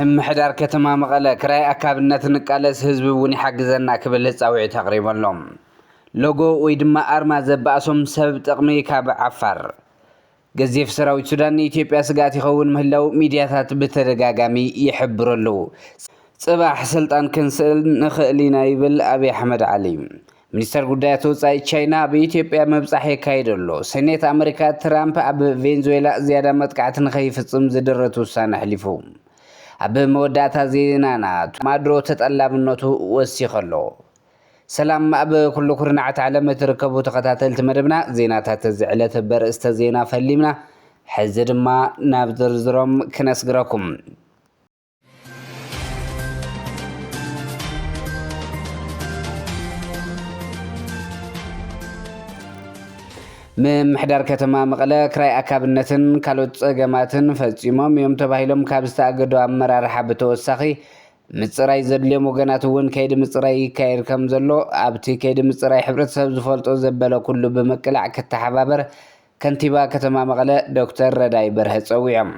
محدار كتما مقالة كراي أكابنة نقالس حزب وني حجزنا كبل تصاوعي تقريبا لهم لوجو ويدما أرما زباسهم سبب تقمي كاب عفار جزيف سراوي السودان إثيوبيا سقات يخون مهلو ميدياثات بترجاجامي يحبر له صباح سلطان كنسل نخلينا يبل أبي أحمد علي ሚኒስተር ጉዳያት ወጻኢ ቻይና በኢትዮጵያ መብጻሕ ያካይደሎ ሰኔት አሜሪካ ትራምፕ ኣብ ቬንዙዌላ ዝያዳ መጥቃዕት ንኸይፍጽም ዝድረቱ ውሳነ ሕሊፉ ኣብ መወዳእታ ዜናና ማድሮ ተጠላብነቱ ወሲኸሎ ሰላም ኣብ ኩሉ ኩርናዓት ዓለም ትርከቡ ተኸታተልቲ መደብና ዜናታት ዝዕለት በርእስተ ዜና ፈሊምና ሕዚ ድማ ናብ ዝርዝሮም ክነስግረኩም محدار كتما مقالة كراي أكابنتن كالوت صقاماتن فصيموم يوم تباهيلوم كاب استأجدو أمرار حبتو وساخي مصراي زدليو مغناتون كيد مصراي كاير كم زلو أبتي كيد مصراي حبرتسب زفولطو زبلو كله بمقلع كتحبابر كنتيبا كتما مقالة دكتور رداي برح صويام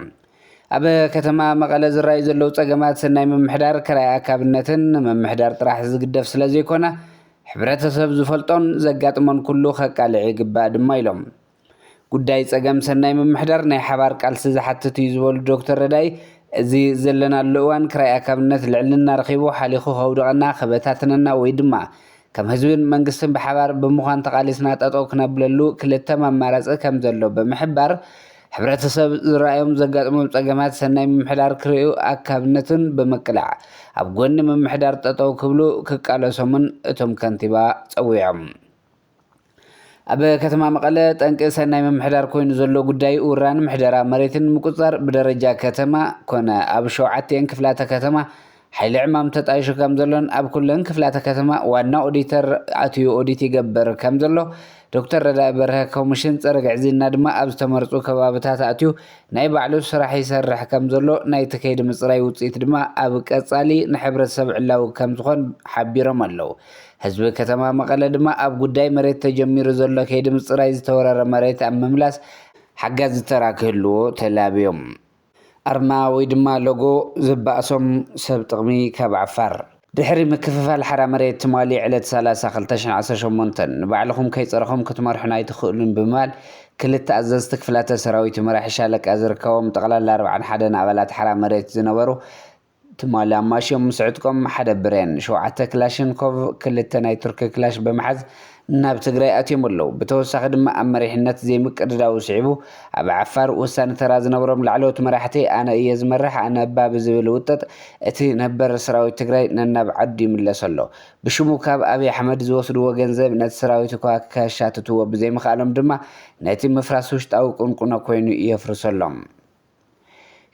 أب كتما مقالة زراي زلو صقامات سناي محدار كراي أكابنتن محدار طرح زقدف سلازي كونه ሕብረተሰብ ዝፈልጦን ዘጋጥሞን ኩሉ ከቃልዕ ይግባእ ድማ ኢሎም ጉዳይ ፀገም ሰናይ ምምሕዳር ናይ ሓባር ቃልሲ ዝሓትት እዩ ዝበሉ ዶክተር ረዳይ እዚ ዘለናሉ እዋን ክራይ ኣካብነት ልዕልና ረኺቡ ሓሊኹ ከውድቐና ከበታትነና ወይ ድማ ከም ህዝብን መንግስትን ብሓባር ብምዃን ተቃሊስና ጠጠው ክነብለሉ ክልተ ኣማራፂ ከም ዘሎ ብምሕባር ሕብረተሰብ ዝረኣዮም ዘጋጥሞም ፀገማት ሰናይ ምምሕዳር ክርእዩ ኣካብነትን ብምቅላዕ ኣብ ጎኒ ምምሕዳር ጠጠው ክብሉ ክቃለሶምን እቶም ከንቲባ ፀዊዖም ኣብ ከተማ መቐለ ጠንቂ ሰናይ ምምሕዳር ኮይኑ ዘሎ ጉዳይ ውራን ምሕደራ መሬትን ምቁፅፃር ብደረጃ ከተማ ኮነ ኣብ 7 ክፍላተ ከተማ ሓይሊ ዕማም ተጣይሹ ከም ዘሎን ኣብ ኩለን ክፍላተ ከተማ ዋና ኦዲተር ኣትዩ ኦዲት ይገብር ከም ዘሎ ዶክተር ረዳይ በርሀ ኮሚሽን ፀረ ግዕዝና ድማ ኣብ ዝተመርፁ ከባቢታት ኣትዩ ናይ ባዕሉ ስራሕ ይሰርሕ ከም ዘሎ ናይ ተከይድ ምፅራይ ውፅኢት ድማ ኣብ ቀፃሊ ንሕብረተሰብ ዕላው ከም ዝኾን ሓቢሮም ኣለው ህዝቢ ከተማ መቐለ ድማ ኣብ ጉዳይ መሬት ተጀሚሩ ዘሎ ከይድ ምፅራይ ዝተወረረ መሬት ኣብ ምምላስ ሓጋዝ ዝተራክህልዎ ተላብዮም ኣርማ ወይ ድማ ሎጎ ዝባእሶም ሰብ ጥቕሚ ካብ ዓፋር ድሕሪ ምክፍፋል ሓራ መሬት ትማሊ ዕለት 30/2018 ንባዕልኹም ከይፀረኹም ክትመርሑና ኣይትኽእሉን ብምባል ክልተ ኣዘዝቲ ክፍላተ ሰራዊት መራሒ ሻለቃ ዝርከቦም ጠቕላላ 41 ኣባላት ሓራ መሬት ዝነበሩ ትማሊ ኣማሽዮም ምስ ዕጥቆም ሓደ ብሬን 7 ክላሽንኮቭ ክልተ ናይ ቱርኪ ክላሽ በመሓዝ ናብ ትግራይ ኣትዮም ኣለው ብተወሳኺ ድማ ኣብ መሪሕነት ዘይምቅድዳው ስዒቡ ኣብ ዓፋር ወሳኒ ተራ ዝነበሮም ላዕለዎት መራሕቲ ኣነ እየ ዝመርሕ ኣነ ባብ ዝብል ውጥጥ እቲ ነበር ሰራዊት ትግራይ ነናብ ዓዱ ይምለስ ኣሎ ብሽሙ ካብ ኣብይ ኣሕመድ ዝወስድዎ ገንዘብ ነቲ ሰራዊት እኳ ከሻትትዎ ብዘይምኽኣሎም ድማ ነቲ ምፍራስ ውሽጣዊ ቁንቁኖ ኮይኑ የፍርሰሎም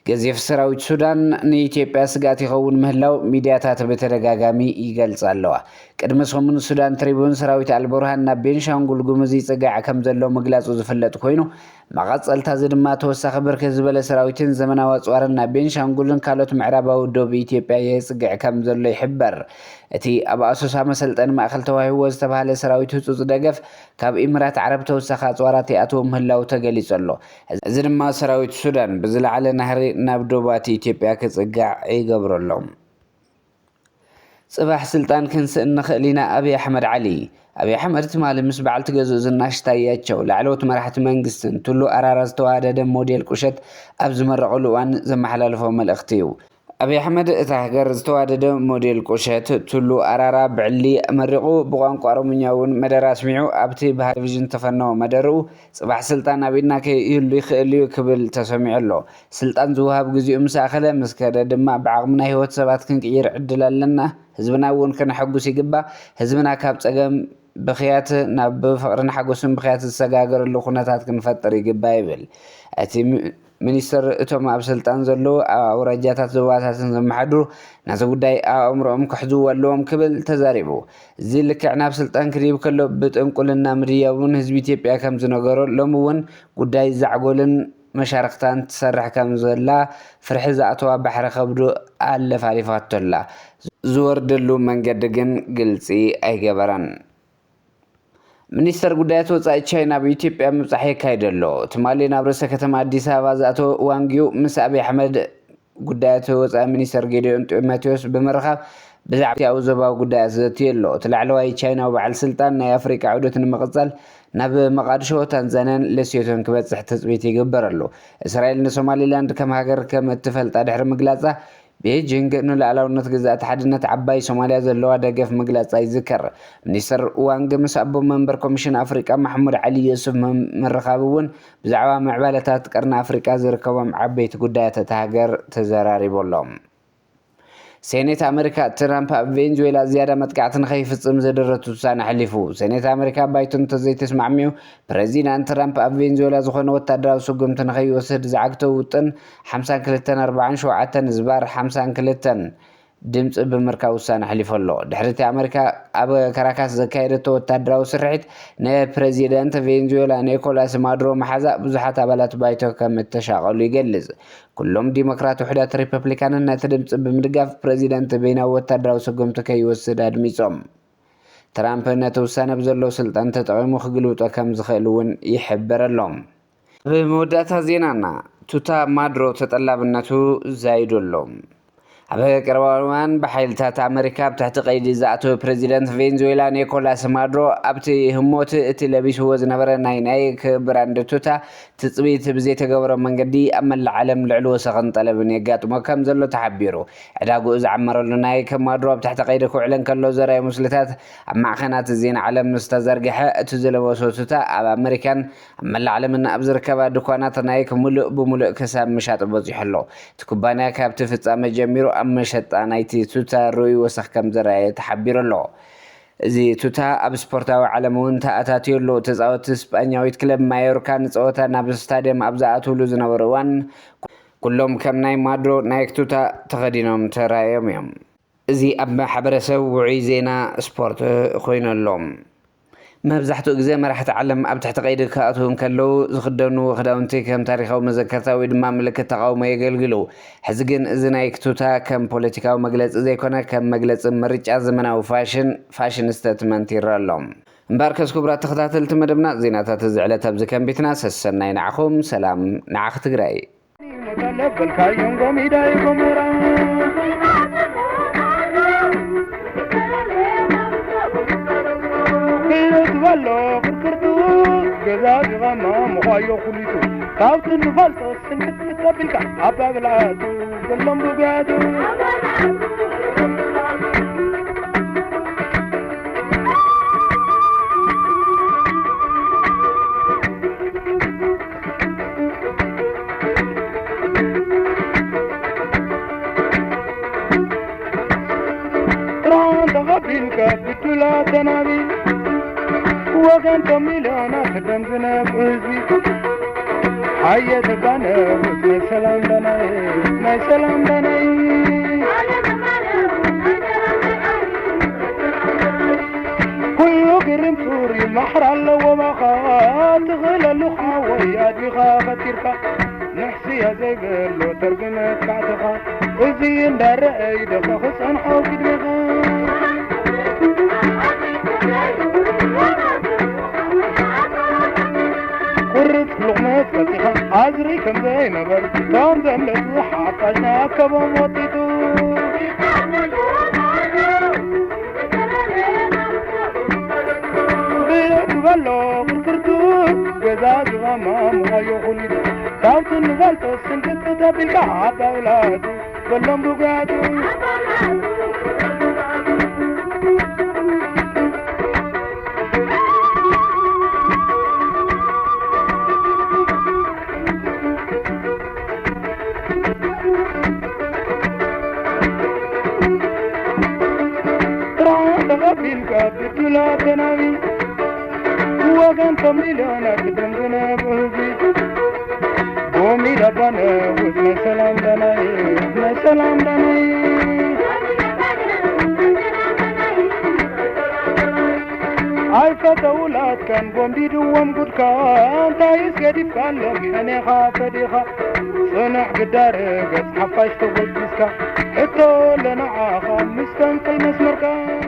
ገዚፍ ሰራዊት ሱዳን ንኢትዮጵያ ስጋት ይኸውን ምህላው ሚድያታት በተደጋጋሚ ይገልጻ ኣለዋ ቅድሚ ሰሙን ሱዳን ትሪቡን ሰራዊት አልቡርሃን ናብ ቤንሻንጉል ጉሙዝ ይጽጋዕ ከም ዘሎ ምግላጹ ዝፍለጥ ኮይኑ መቐጸልታ ድማ ተወሳኺ ብርክት ዝበለ ሰራዊትን ዘመናዊ ኣጽዋርን ናብ ቤንሻንጉልን ካልኦት ምዕራባዊ ደቡብ ኢትዮጵያ ይጽጋዕ ከም ዘሎ ይሕበር እቲ ኣብ ኣሶሳ መሰልጠኒ ማእከል ተዋሂብዎ ዝተባሃለ ሰራዊት ህጹጽ ደገፍ ካብ ኢሚራት ዓረብ ተወሳኺ ኣጽዋራት ይኣትዎ ምህላው ተገሊጹ ኣሎ እዚ ድማ ሰራዊት ሱዳን ብዝለዓለ ናህሪ ናብ ደቡባት ኢትዮጵያ ክጽጋዕ ይገብረሎም صباح سلطان كنسن نخلينا أبي أحمد علي أبي أحمد تمال مس بعلت جزء زناش تاياتشو لعلوت مرحت منجستن تلو أرارز توعد موديل كوشت أبز مرة علوان زم حلالفهم الأختيو أبي أحمد تهجر توعد موديل كوشت تلو أرارا بعلي مرقو بقان قارمنياون مدرس ميعو أبتي بهالفيجن تفنو مدرو صباح سلطان أبينا كي يلي كبل تسمع له سلطان زوهاب جزء مساخلة مسكرة دم بعقمنا هو تسبات كن كير عدل لنا هزبنا ون كان حقوس يجبا هزبنا كاب تجمع بخيات ناب فقرنا حقوسهم بخيات السجاجر اللي خناتات كنفتر يجبا يبل أتي ሚኒስተር እቶም ኣብ ስልጣን ዘሎ ኣውራጃታት ዞባታትን ዘመሓድሩ ናዚ ጉዳይ ኣእምሮኦም ክሕዝቡ ኣለዎም ክብል ተዛሪቡ እዚ ልክዕ ናብ ስልጣን ክሪብ ከሎ ብጥንቁልና ምድያውን ህዝቢ ኢትዮጵያ ከም ዝነገሮ ሎሚ እውን ጉዳይ ዛዕጎልን መሻርክታን ትሰርሕ ከም ዘላ ፍርሒ ዝኣተዋ ባሕሪ ከብዱ ኣለፋሊፋቶላ ዝወርደሉ መንገዲ ግን ግልፂ ኣይገበረን ሚኒስተር ጉዳያት ወጻኢ ቻይና በኢትዮጵያ ምብጻሕ ይካይደሎ ትማሊ ናብ ርዕሰ ከተማ አዲስ አበባ ዛቶ ዋንጊው ምስ አብይ አሕመድ ጉዳያት ወፃኢ ሚኒስተር ጌዲዮን ጢሞቴዎስ ብምርኻብ ብዛዕባ ዞባዊ ጉዳያት ዘትዩ ኣሎ። እቲ ላዕለዋይ ቻይናዊ በዓል ስልጣን ናይ ኣፍሪካ ዑደት ንምቕጻል ናብ መቃድሾ ታንዛንያን ሌሶቶን ክበጽሕ ተጽቢት ይግበር ኣሎ። እስራኤል ንሶማሊላንድ ከም ሃገር ከም እትፈልጣ ድሕሪ ምግላጻ ቤጂንግ ንሉዓላውነት ግዛኣት ሓድነት ዓባይ ሶማልያ ዘለዋ ደገፍ ምግላጻ ይዝከር። ሚኒስተር ዋንግ ምስ ኣቦ መንበር ኮሚሽን ኣፍሪቃ ማሕሙድ ዓሊ ዩሱፍ ምርኻብ እውን ብዛዕባ ምዕባለታት ቀርኒ ኣፍሪቃ ዝርከቦም ዓበይቲ ጉዳያት እታ ሃገር ተዘራሪቦሎም። ሴኔት ኣሜሪካ ትራምፕ ኣብ ቬንዙዌላ ዝያዳ መጥቃዕቲ ንኸይፍጽም ዘደረቱ ውሳነ ሓሊፉ። ሴኔት ኣሜሪካ ባይቶ እንተዘይተስማዕሚዑ ፕረዚዳንት ትራምፕ ኣብ ቬንዙዌላ ዝኾነ ወታደራዊ ስጉምቲ ንኸይወስድ ዝዓግቶ ውጥን 5247 ዝባር 52 ድምፂ ብምርካብ ውሳነ ሓሊፉ ኣሎ። ድሕሪ ኣሜሪካ ኣብ ካራካስ ዘካየደቶ ወታደራዊ ስርሒት ንፕረዚዳንት ቬንዙዌላ ኒኮላስ ማዱሮ መሓዛእ ብዙሓት ኣባላት ባይቶ ከም እተሻቐሉ ይገልጽ። ኩሎም ዲሞክራት ውሕዳት ሪፐብሊካንን ነቲ ድምፂ ብምድጋፍ ፕረዚዳንት ቤናዊ ወታደራዊ ስጉምቲ ከይወስድ ኣድሚፆም። ትራምፕ ነቲ ውሳነ ብዘለዎ ስልጣን ተጠቒሙ ክግልብጦ ከም ዝኽእል እውን ይሕበር ኣሎም። ብመወዳእታ ዜናና ቱታ ማዱሮ ተጠላብነቱ ዛይዱ ኣሎ። ኣብ ቀረባ እዋን ብሓይልታት ኣሜሪካ ኣብ ትሕቲ ቀይዲ ዝኣተወ ፕረዚዳንት ቬንዙዌላ ኒኮላስ ማዱሮ ኣብቲ ህሞት እቲ ለቢስዎ ዝነበረ ናይ ብራንድ ቱታ ትፅቢት ብዘይተገበሮ መንገዲ ኣብ መላእ ዓለም ልዕሊ ወሰኽን ጠለብን የጋጥሞ ከም ዘሎ ተሓቢሩ። ዕዳጉኡ ዝዓመረሉ ናይ ማዱሮ ኣብ ትሕቲ ቀይዲ ክውዕለን ከሎ ዘርኣዩ ምስልታት ኣብ ማዕኸናት ዜና ዓለም ዝተዘርግሐ እቲ ዝለበሶ ቱታ ኣብ ኣሜሪካን ኣብ መላእ ዓለምን ኣብ ዝርከባ ድኳናት ናይ ሙሉእ ብሙሉእ ክሳብ ምሻጥ በፂሑ ኣሎ። እቲ ኩባንያ ካብቲ ፍጻመ ጀሚሩ ኣብ መሸጣ ናይቲ ቱታ ርኡይ ወሰኽ ከም ዘረኣየ ተሓቢሩ ኣሎ። እዚ ቱታ ኣብ ስፖርታዊ ዓለም እውን ተኣታትዩ ኣሎ። ተፃወቲ ስፓኛዊት ክለብ ማዮርካ ንፀወታ ናብ ስታድየም ኣብ ዝኣትውሉ ዝነበሩ እዋን ኩሎም ከም ናይ ማዱሮ ናይ ቱታ ተኸዲኖም ተራእዮም እዮም። እዚ ኣብ ማሕበረሰብ ውዑይ ዜና ስፖርት ኮይኑ ኣሎ። መብዛሕትኡ ግዜ መራሕቲ ዓለም ኣብ ትሕቲ ቀይዲ ክኣትው ከለዉ ዝኽደኑ ክዳውንቲ ከም ታሪኻዊ መዘከርታ ወይ ድማ ምልክት ተቃውሞ የገልግሉ። ሕዚ ግን እዚ ናይ ቱታ ከም ፖለቲካዊ መግለፂ ዘይኮነ ከም መግለፂ ምርጫ ዘመናዊ ፋሽን ስቴትመንት ይረአ ኣሎ። እምበር ከስ ክቡራት ተኸታተልቲ መደብና ዜናታት እዚ ዕለት ኣብዚ ከንቢትና ሰሰናይ ንዓኹም ሰላም ንዓኽ ትግራይ Vallo kurkurdu gazazi gama muhayo khulitu tawtin falto sinkat tabilka abagladu gallam bugadu ran taqabilka bitula tanabi وكان كميلانا خدم زناب عزبي حيا تبانا ما سلام دناي ما سلام دناي كل قرم سوري محرل وما خات غلا لخا وياد بخافة تركا نحسي زي قلو ترقمت كعتخا وزين دار ايدا فخص انحو كدمخا قرت لغمات فتحة عزري كم زي نبر دام زملت وحاقشنا كبهم وطيتو بيت بلو قرتو قزاز غمام وغيو خليدو دامت نزلتو سنتت تتابلك عبا ولادو بلهم بقادو بتلا تناوي وكان كميلانا كدم زناب عزبي قومي لبانا وزنا سلام دناي وزنا سلام دناي عارفة أولاد كان قومي دوام قد كان تايس قديف كان لهم أنا خافديخا صنع قدار قد حفاش تقول بسكا حتى لنا عاقا مستنقل مسمركا